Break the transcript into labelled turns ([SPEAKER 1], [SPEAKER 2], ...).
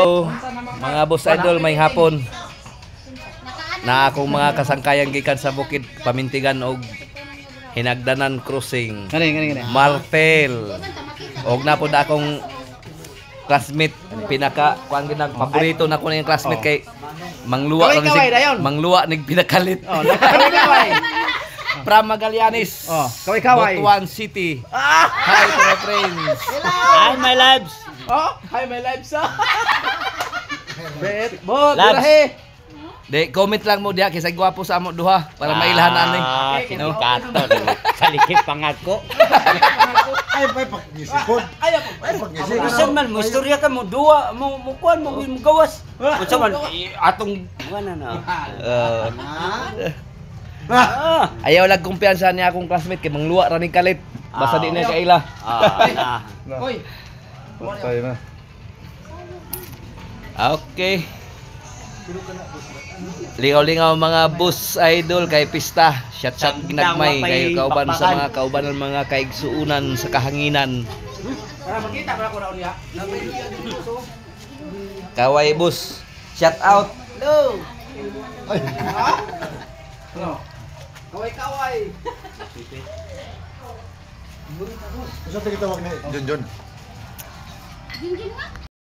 [SPEAKER 1] Mga boss idol, may hapon na akong mga kasangkayan gikan sa bukid Pamintigan og Hinagdanan Crossing. Martel. Og napod akong classmate pinaka kuan ginag paborito na ko na yung classmate kay Mangluwa ning Mangluwa nig pinakalit. From Magallanes.
[SPEAKER 2] Kaway-kaway.
[SPEAKER 1] Butuan City. Hi to my friends.
[SPEAKER 3] Hi my lives.
[SPEAKER 2] Hi my lives.
[SPEAKER 1] Bot, dirahe. De comment lang mo diha kay gwapo sa amo duha para mailahanan ni.
[SPEAKER 3] No kato salikip pangako.
[SPEAKER 4] Ay pagnisipod. Ay pagnisipod.
[SPEAKER 3] Gusto man mo istorya ka mo duwa mo kuan mo gawas. Unsa man atong wala na.
[SPEAKER 1] Ayaw lang kumpiyansa niya akong classmate kay Mangluwa ra ning kalit. Basta di na kaila.
[SPEAKER 2] Hoy.
[SPEAKER 4] Patay na.
[SPEAKER 1] Okay. Lingaw-lingaw mga bus idol kay pista. Shot ginagmay kay kauban sa mga kaubanan mga kaigsuunan sa kahanginan.
[SPEAKER 2] Para makita ba ko raon niya?
[SPEAKER 1] Kaway bus. Shout out.
[SPEAKER 2] Hello. Ay. Ano? Kaway-kaway.
[SPEAKER 4] Gusto kita tawag ni Junjun.
[SPEAKER 5] Junjun nga?